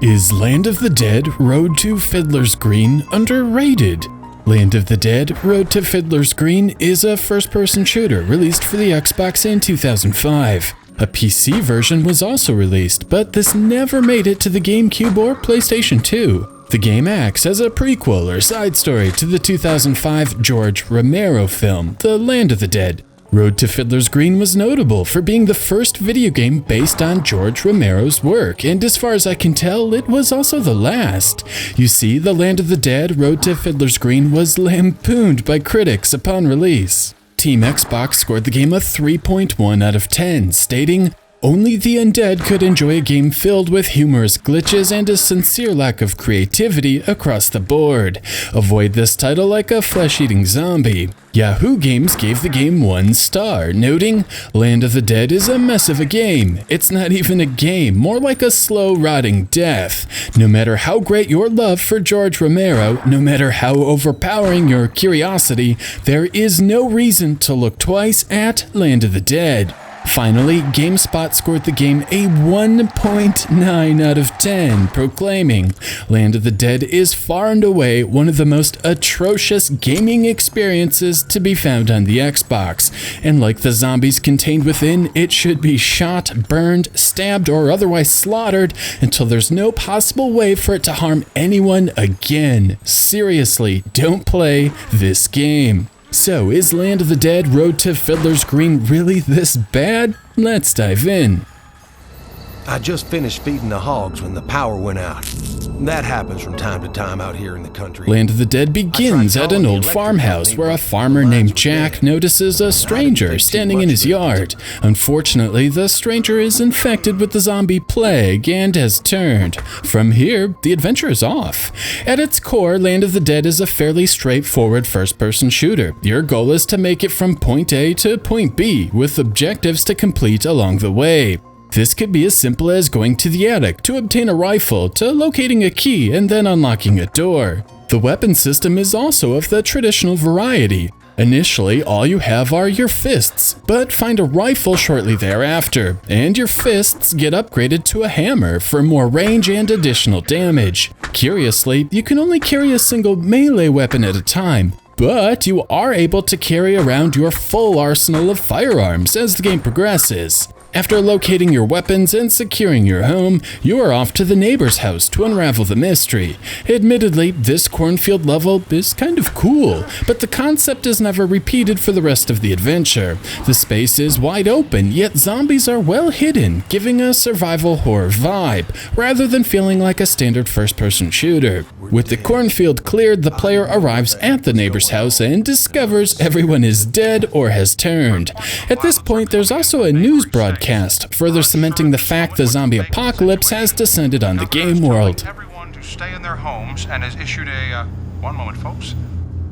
Is Land of the Dead Road to Fiddler's Green underrated? Land of the Dead Road to Fiddler's Green is a first-person shooter released for the Xbox in 2005. A PC version was also released, but this never made it to the GameCube or PlayStation 2. The game acts as a prequel or side story to the 2005 George Romero film, The Land of the Dead. Road to Fiddler's Green was notable for being the first video game based on George Romero's work, and as far as I can tell, it was also the last. You see, The Land of the Dead Road to Fiddler's Green was lampooned by critics upon release. Team Xbox scored the game a 3.1 out of 10, stating, "Only the undead could enjoy a game filled with humorous glitches and a sincere lack of creativity across the board. Avoid this title like a flesh-eating zombie." Yahoo Games gave the game 1 star, noting, "Land of the Dead is a mess of a game. It's not even a game, more like a slow rotting death. No matter how great your love for George Romero, no matter how overpowering your curiosity, there is no reason to look twice at Land of the Dead." Finally, GameSpot scored the game a 1.9 out of 10, proclaiming, "Land of the Dead is far and away one of the most atrocious gaming experiences to be found on the Xbox, and like the zombies contained within, it should be shot, burned, stabbed, or otherwise slaughtered until there's no possible way for it to harm anyone again. Seriously, don't play this game." So, is Land of the Dead Road to Fiddler's Green really this bad? Let's dive in. I just finished feeding the hogs when the power went out. That happens from time to time out here in the country. Land of the Dead begins at an old farmhouse where a farmer named Jack notices a stranger standing in his yard. Unfortunately, the stranger is infected with the zombie plague and has turned. From here, the adventure is off. At its core, Land of the Dead is a fairly straightforward first-person shooter. Your goal is to make it from point A to point B, with objectives to complete along the way. This could be as simple as going to the attic to obtain a rifle, to locating a key and then unlocking a door. The weapon system is also of the traditional variety. Initially, all you have are your fists, but find a rifle shortly thereafter, and your fists get upgraded to a hammer for more range and additional damage. Curiously, you can only carry a single melee weapon at a time, but you are able to carry around your full arsenal of firearms as the game progresses. After locating your weapons and securing your home, you are off to the neighbor's house to unravel the mystery. Admittedly, this cornfield level is kind of cool, but the concept is never repeated for the rest of the adventure. The space is wide open, yet zombies are well hidden, giving a survival horror vibe, rather than feeling like a standard first-person shooter. With the cornfield cleared, the player arrives at the neighbor's house and discovers everyone is dead or has turned. At this point, there's also a news broadcast, further cementing the fact the zombie apocalypse has descended on the game world. Everyone to stay in their homes and has issued a, one moment folks,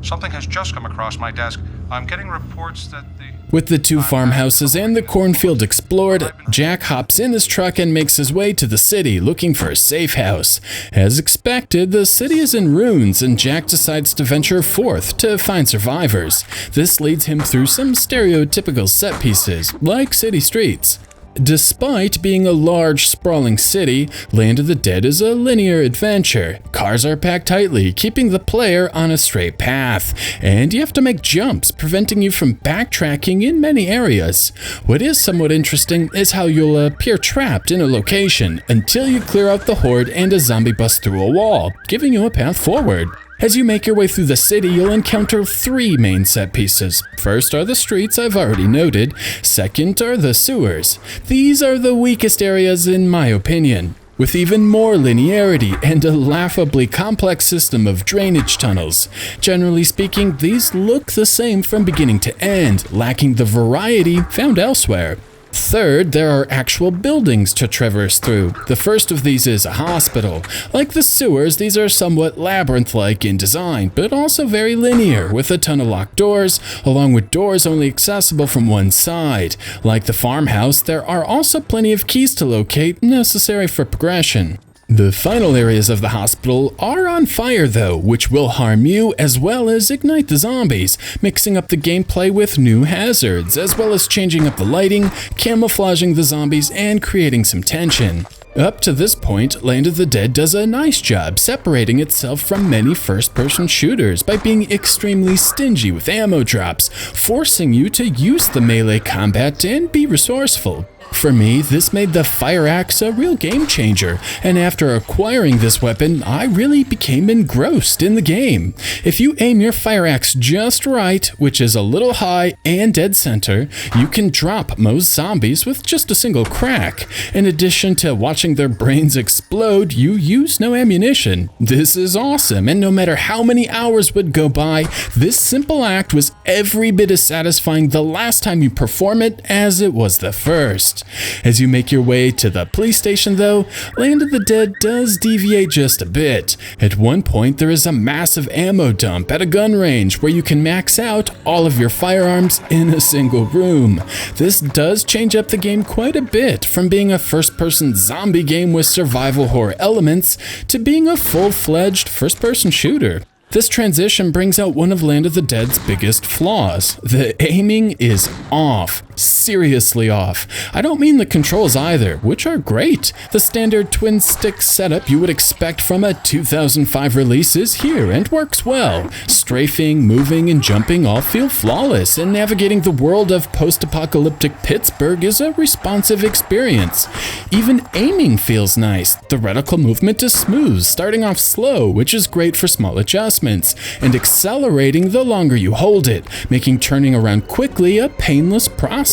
something has just come across my desk. I'm getting reports that With the 2 farmhouses and the cornfield explored, Jack hops in his truck and makes his way to the city looking for a safe house. As expected, the city is in ruins and Jack decides to venture forth to find survivors. This leads him through some stereotypical set pieces, like city streets. Despite being a large, sprawling city, Land of the Dead is a linear adventure. Cars are packed tightly, keeping the player on a straight path, and you have to make jumps, preventing you from backtracking in many areas. What is somewhat interesting is how you'll appear trapped in a location until you clear out the horde and a zombie busts through a wall, giving you a path forward. As you make your way through the city, you'll encounter 3 main set pieces. First are the streets I've already noted. Second are the sewers. These are the weakest areas in my opinion, with even more linearity and a laughably complex system of drainage tunnels. Generally speaking, these look the same from beginning to end, lacking the variety found elsewhere. Third, there are actual buildings to traverse through. The first of these is a hospital. Like the sewers, these are somewhat labyrinth-like in design, but also very linear, with a ton of locked doors, along with doors only accessible from one side. Like the farmhouse, there are also plenty of keys to locate, necessary for progression. The final areas of the hospital are on fire though, which will harm you as well as ignite the zombies, mixing up the gameplay with new hazards, as well as changing up the lighting, camouflaging the zombies, and creating some tension. Up to this point, Land of the Dead does a nice job separating itself from many first-person shooters by being extremely stingy with ammo drops, forcing you to use the melee combat and be resourceful. For me, this made the fire axe a real game changer, and after acquiring this weapon, I really became engrossed in the game. If you aim your fire axe just right, which is a little high and dead center, you can drop most zombies with just a single crack. In addition to watching their brains explode, you use no ammunition. This is awesome, and no matter how many hours would go by, this simple act was every bit as satisfying the last time you perform it as it was the first. As you make your way to the police station though, Land of the Dead does deviate just a bit. At one point there is a massive ammo dump at a gun range where you can max out all of your firearms in a single room. This does change up the game quite a bit, from being a first-person zombie game with survival horror elements to being a full-fledged first-person shooter. This transition brings out one of Land of the Dead's biggest flaws. The aiming is off. Seriously off. I don't mean the controls either, which are great. The standard twin stick setup you would expect from a 2005 release is here and works well. Strafing, moving, and jumping all feel flawless, and navigating the world of post-apocalyptic Pittsburgh is a responsive experience. Even aiming feels nice. The reticle movement is smooth, starting off slow, which is great for small adjustments, and accelerating the longer you hold it, making turning around quickly a painless process.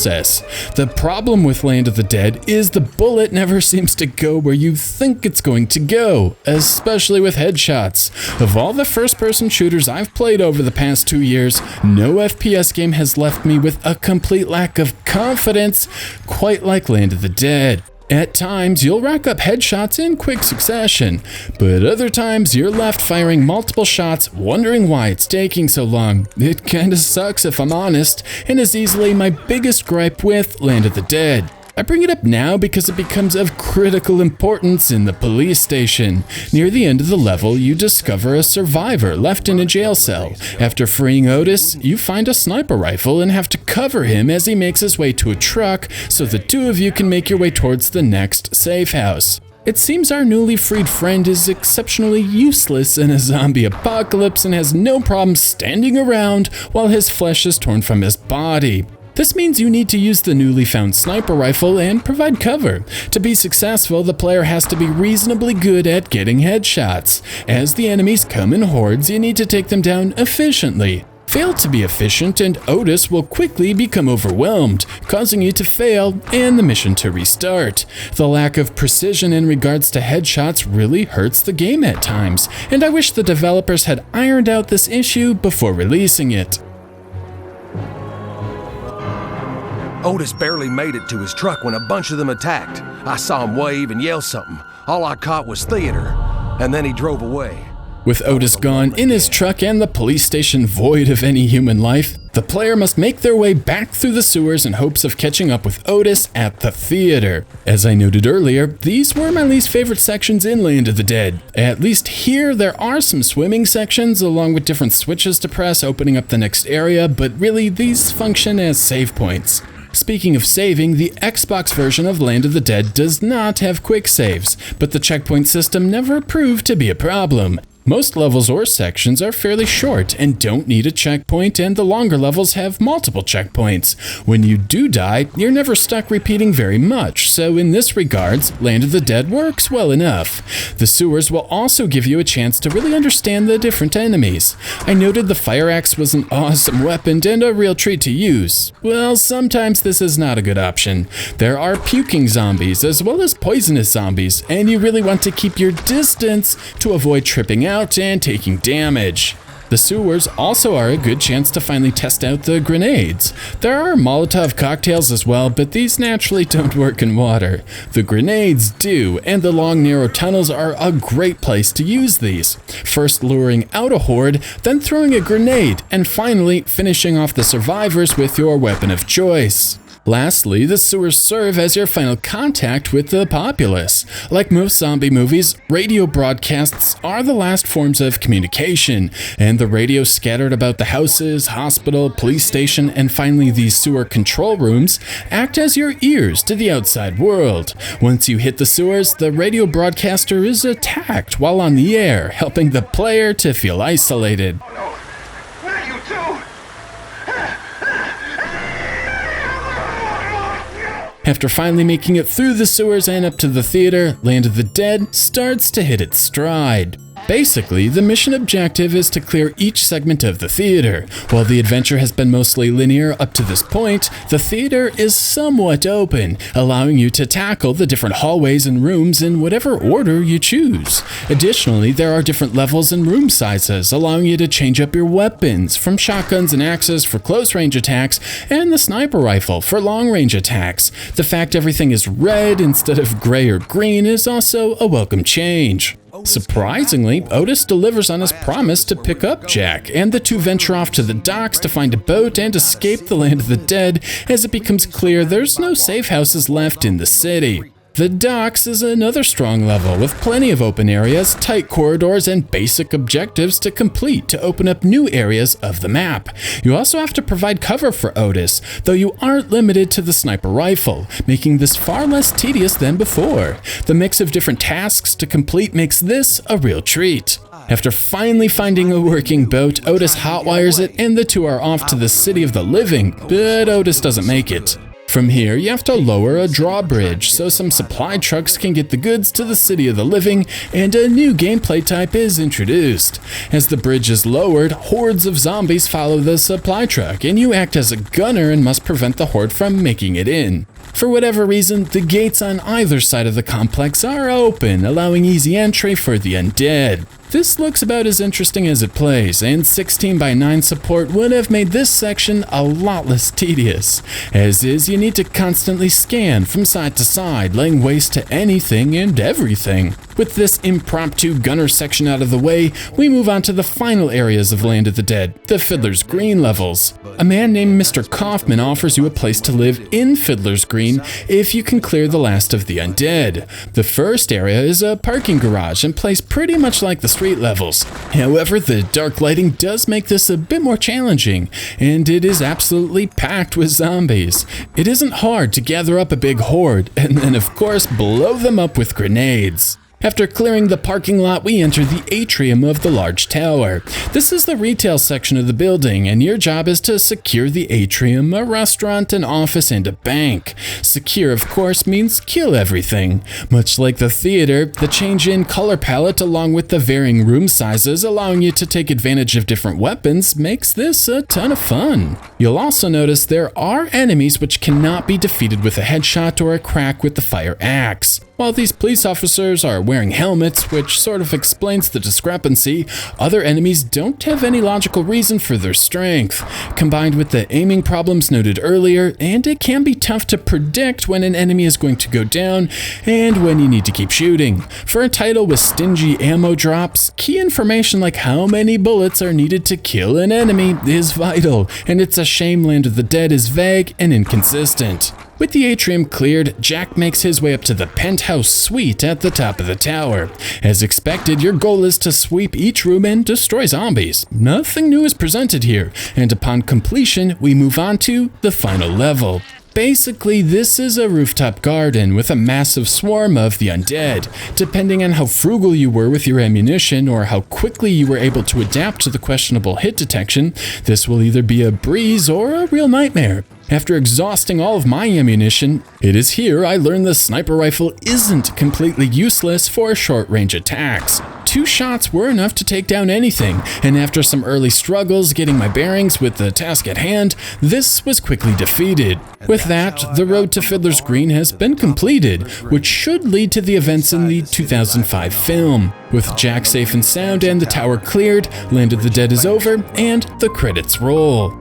The problem with Land of the Dead is the bullet never seems to go where you think it's going to go, especially with headshots. Of all the first-person shooters I've played over the past 2 years, no FPS game has left me with a complete lack of confidence quite like Land of the Dead. At times, you'll rack up headshots in quick succession, but other times you're left firing multiple shots, wondering why it's taking so long. It kinda sucks if I'm honest, and is easily my biggest gripe with Land of the Dead. I bring it up now because it becomes of critical importance in the police station. Near the end of the level, you discover a survivor left in a jail cell. After freeing Otis, you find a sniper rifle and have to cover him as he makes his way to a truck so the two of you can make your way towards the next safe house. It seems our newly freed friend is exceptionally useless in a zombie apocalypse and has no problem standing around while his flesh is torn from his body. This means you need to use the newly found sniper rifle and provide cover. To be successful, the player has to be reasonably good at getting headshots. As the enemies come in hordes, you need to take them down efficiently. Fail to be efficient and Otis will quickly become overwhelmed, causing you to fail and the mission to restart. The lack of precision in regards to headshots really hurts the game at times, and I wish the developers had ironed out this issue before releasing it. Otis barely made it to his truck when a bunch of them attacked. I saw him wave and yell something. All I caught was theater, and then he drove away. With Otis gone in his truck and the police station void of any human life, the player must make their way back through the sewers in hopes of catching up with Otis at the theater. As I noted earlier, these were my least favorite sections in Land of the Dead. At least here, there are some swimming sections along with different switches to press opening up the next area, but really these function as save points. Speaking of saving, the Xbox version of Land of the Dead does not have quick saves, but the checkpoint system never proved to be a problem. Most levels or sections are fairly short and don't need a checkpoint, and the longer levels have multiple checkpoints. When you do die, you're never stuck repeating very much, so in this regards, Land of the Dead works well enough. The sewers will also give you a chance to really understand the different enemies. I noted the fire axe was an awesome weapon and a real treat to use. Well, sometimes this is not a good option. There are puking zombies as well as poisonous zombies, and you really want to keep your distance to avoid tripping out and taking damage. The sewers also are a good chance to finally test out the grenades. There are Molotov cocktails as well, but these naturally don't work in water. The grenades do, and the long narrow tunnels are a great place to use these. First luring out a horde, then throwing a grenade, and finally finishing off the survivors with your weapon of choice. Lastly, the sewers serve as your final contact with the populace. Like most zombie movies, radio broadcasts are the last forms of communication, and the radio scattered about the houses, hospital, police station, and finally these sewer control rooms act as your ears to the outside world. Once you hit the sewers, the radio broadcaster is attacked while on the air, helping the player to feel isolated. After finally making it through the sewers and up to the theater, Land of the Dead starts to hit its stride. Basically, the mission objective is to clear each segment of the theater. While the adventure has been mostly linear up to this point, the theater is somewhat open, allowing you to tackle the different hallways and rooms in whatever order you choose. Additionally, there are different levels and room sizes, allowing you to change up your weapons, from shotguns and axes for close-range attacks, and the sniper rifle for long-range attacks. The fact everything is red instead of gray or green is also a welcome change. Surprisingly, Otis delivers on his promise to pick up Jack, and the two venture off to the docks to find a boat and escape the Land of the Dead as it becomes clear there's no safe houses left in the city. The docks is another strong level with plenty of open areas, tight corridors, and basic objectives to complete to open up new areas of the map. You also have to provide cover for Otis, though you aren't limited to the sniper rifle, making this far less tedious than before. The mix of different tasks to complete makes this a real treat. After finally finding a working boat, Otis hotwires it and the two are off to the City of the Living, but Otis doesn't make it. From here, you have to lower a drawbridge so some supply trucks can get the goods to the City of the Living, and a new gameplay type is introduced. As the bridge is lowered, hordes of zombies follow the supply truck, and you act as a gunner and must prevent the horde from making it in. For whatever reason, the gates on either side of the complex are open, allowing easy entry for the undead. This looks about as interesting as it plays, and 16:9 support would have made this section a lot less tedious. As is, you need to constantly scan from side to side, laying waste to anything and everything. With this impromptu gunner section out of the way, we move on to the final areas of Land of the Dead, the Fiddler's Green levels. A man named Mr. Kaufman offers you a place to live in Fiddler's Green if you can clear the last of the undead. The first area is a parking garage and plays pretty much like the street levels. However, the dark lighting does make this a bit more challenging, and it is absolutely packed with zombies. It isn't hard to gather up a big horde, and then of course blow them up with grenades. After clearing the parking lot, we enter the atrium of the large tower. This is the retail section of the building, and your job is to secure the atrium, a restaurant, an office, and a bank. Secure, of course, means kill everything. Much like the theater, the change in color palette along with the varying room sizes allowing you to take advantage of different weapons makes this a ton of fun. You'll also notice there are enemies which cannot be defeated with a headshot or a crack with the fire axe. While these police officers are wearing helmets, which sort of explains the discrepancy, other enemies don't have any logical reason for their strength. Combined with the aiming problems noted earlier, and it can be tough to predict when an enemy is going to go down and when you need to keep shooting. For a title with stingy ammo drops, key information like how many bullets are needed to kill an enemy is vital, and it's a shame Land of the Dead is vague and inconsistent. With the atrium cleared, Jack makes his way up to the penthouse suite at the top of the tower. As expected, your goal is to sweep each room and destroy zombies. Nothing new is presented here, and upon completion, we move on to the final level. Basically, this is a rooftop garden with a massive swarm of the undead. Depending on how frugal you were with your ammunition or how quickly you were able to adapt to the questionable hit detection, this will either be a breeze or a real nightmare. After exhausting all of my ammunition, it is here I learned the sniper rifle isn't completely useless for short-range attacks. 2 shots were enough to take down anything, and after some early struggles getting my bearings with the task at hand, this was quickly defeated. With that, the road to Fiddler's Green has been completed, which should lead to the events in the 2005 film. With Jack safe and sound and the tower cleared, Land of the Dead is over, and the credits roll.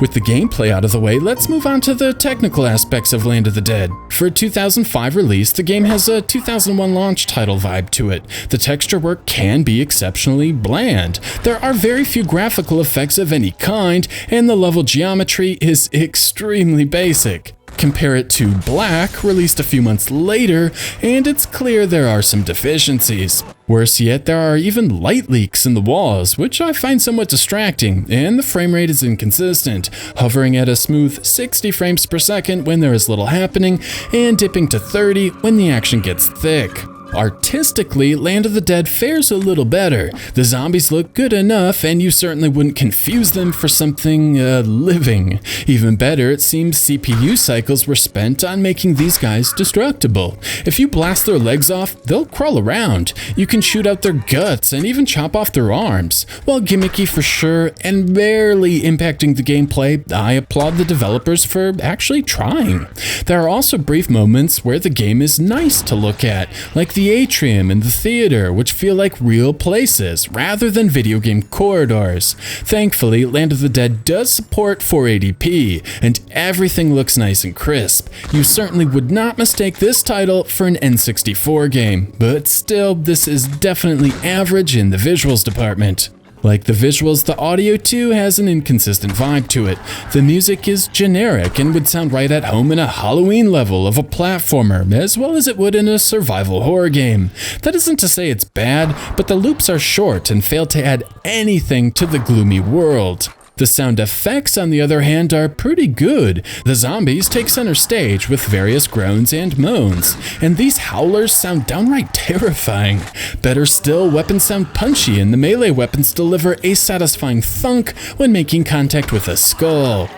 With the gameplay out of the way, let's move on to the technical aspects of Land of the Dead. For a 2005 release, the game has a 2001 launch title vibe to it. The texture work can be exceptionally bland. There are very few graphical effects of any kind, and the level geometry is extremely basic. Compare it to Black, released a few months later, and it's clear there are some deficiencies. Worse yet, there are even light leaks in the walls, which I find somewhat distracting, and the frame rate is inconsistent, hovering at a smooth 60 frames per second when there is little happening, and dipping to 30 when the action gets thick. Artistically, Land of the Dead fares a little better. The zombies look good enough, and you certainly wouldn't confuse them for something, living. Even better, it seems CPU cycles were spent on making these guys destructible. If you blast their legs off, they'll crawl around. You can shoot out their guts and even chop off their arms. While gimmicky for sure, and barely impacting the gameplay, I applaud the developers for actually trying. There are also brief moments where the game is nice to look at, like the atrium and the theater, which feel like real places rather than video game corridors. Thankfully, Land of the Dead does support 480p, and everything looks nice and crisp. You certainly would not mistake this title for an N64 game, but still, this is definitely average in the visuals department. Like the visuals, the audio too has an inconsistent vibe to it. The music is generic and would sound right at home in a Halloween level of a platformer, as well as it would in a survival horror game. That isn't to say it's bad, but the loops are short and fail to add anything to the gloomy world. The sound effects, on the other hand, are pretty good. The zombies take center stage with various groans and moans, and these howlers sound downright terrifying. Better still, weapons sound punchy, and the melee weapons deliver a satisfying thunk when making contact with a skull.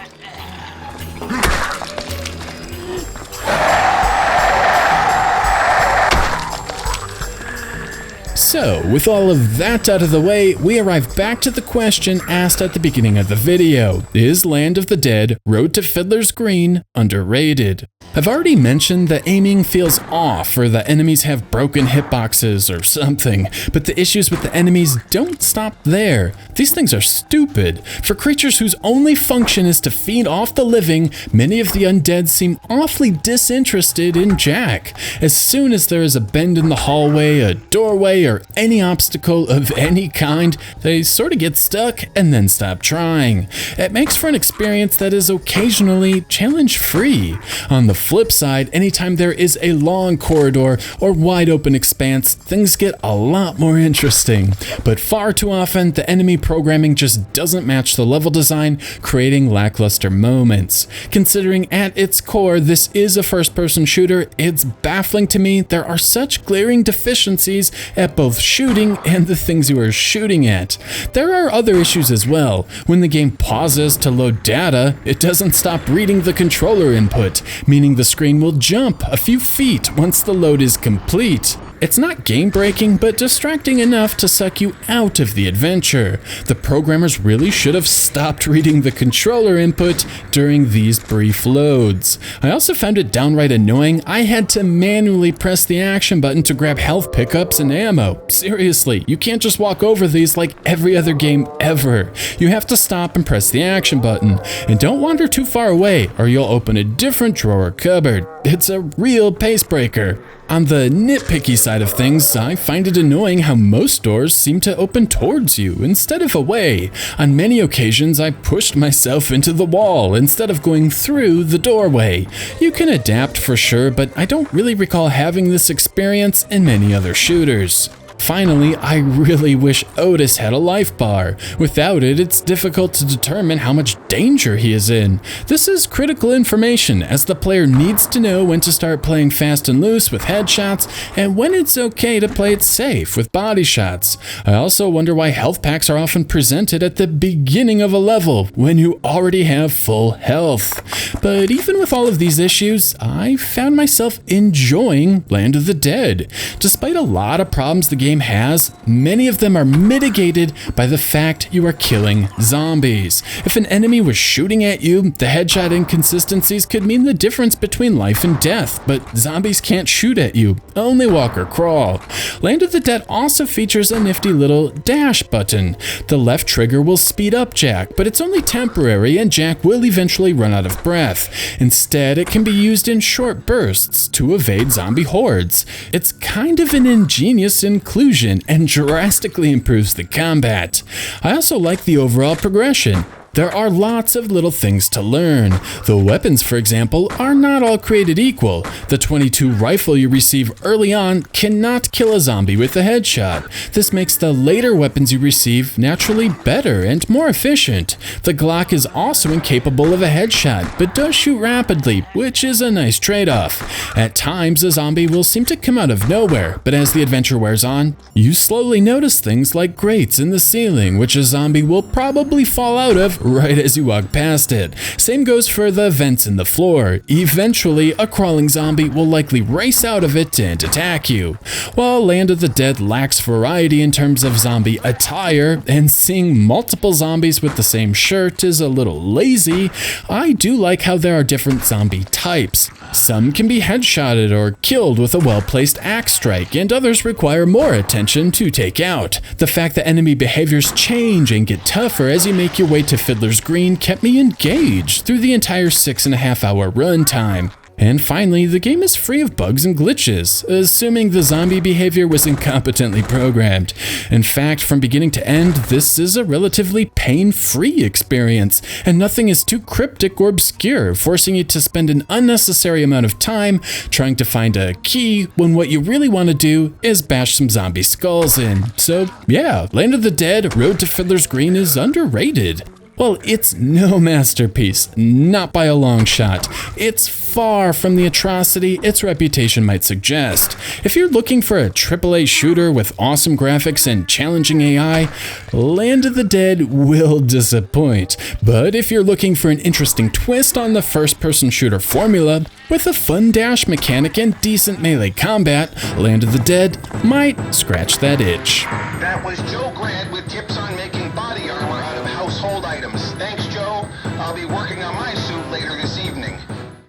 So, with all of that out of the way, we arrive back to the question asked at the beginning of the video. Is Land of the Dead Road to Fiddler's Green underrated? I've already mentioned that aiming feels off, or the enemies have broken hitboxes or something, but the issues with the enemies don't stop there. These things are stupid. For creatures whose only function is to feed off the living, many of the undead seem awfully disinterested in Jack. As soon as there is a bend in the hallway, a doorway, or any obstacle of any kind, they sort of get stuck and then stop trying. It makes for an experience that is occasionally challenge-free. On the flip side, anytime there is a long corridor or wide open expanse, things get a lot more interesting. But far too often, the enemy programming just doesn't match the level design, creating lackluster moments. Considering at its core this is a first-person shooter, it's baffling to me there are such glaring deficiencies at both shooting and the things you are shooting at. There are other issues as well. When the game pauses to load data, it doesn't stop reading the controller input, meaning the screen will jump a few feet once the load is complete. It's not game-breaking, but distracting enough to suck you out of the adventure. The programmers really should have stopped reading the controller input during these brief loads. I also found it downright annoying I had to manually press the action button to grab health pickups and ammo. Seriously, you can't just walk over these like every other game ever. You have to stop and press the action button. And don't wander too far away, or you'll open a different drawer or cupboard. It's a real pace breaker. On the nitpicky side of things, I find it annoying how most doors seem to open towards you instead of away. On many occasions, I pushed myself into the wall instead of going through the doorway. You can adapt for sure, but I don't really recall having this experience in many other shooters. Finally, I really wish Otis had a life bar. Without it, it's difficult to determine how much danger he is in. This is critical information, as the player needs to know when to start playing fast and loose with headshots, and when it's okay to play it safe with body shots. I also wonder why health packs are often presented at the beginning of a level, when you already have full health. But even with all of these issues, I found myself enjoying Land of the Dead. Despite a lot of problems the game game has, many of them are mitigated by the fact you are killing zombies. If an enemy was shooting at you, the headshot inconsistencies could mean the difference between life and death, but zombies can't shoot at you, only walk or crawl. Land of the Dead also features a nifty little dash button. The left trigger will speed up Jack, but it's only temporary and Jack will eventually run out of breath. Instead, it can be used in short bursts to evade zombie hordes. It's kind of an ingenious inclusion and drastically improves the combat. I also like the overall progression. There are lots of little things to learn. The weapons, for example, are not all created equal. The .22 rifle you receive early on cannot kill a zombie with a headshot. This makes the later weapons you receive naturally better and more efficient. The Glock is also incapable of a headshot, but does shoot rapidly, which is a nice trade-off. At times, a zombie will seem to come out of nowhere, but as the adventure wears on, you slowly notice things like grates in the ceiling, which a zombie will probably fall out of right as you walk past it. Same goes for the vents in the floor. Eventually, a crawling zombie will likely race out of it and attack you. While Land of the Dead lacks variety in terms of zombie attire, and seeing multiple zombies with the same shirt is a little lazy, I do like how there are different zombie types. Some can be headshotted or killed with a well-placed axe strike, and others require more attention to take out. The fact that enemy behaviors change and get tougher as you make your way to Fiddler's Green kept me engaged through the entire 6.5-hour runtime. And finally, the game is free of bugs and glitches, assuming the zombie behavior was incompetently programmed. In fact, from beginning to end, this is a relatively pain-free experience, and nothing is too cryptic or obscure, forcing you to spend an unnecessary amount of time trying to find a key when what you really want to do is bash some zombie skulls in. So yeah, Land of the Dead: Road to Fiddler's Green is underrated. Well, it's no masterpiece, not by a long shot. It's far from the atrocity its reputation might suggest. If you're looking for a AAA shooter with awesome graphics and challenging AI, Land of the Dead will disappoint. But if you're looking for an interesting twist on the first-person shooter formula, with a fun dash mechanic and decent melee combat, Land of the Dead might scratch that itch. That was Joe Grant with tips on making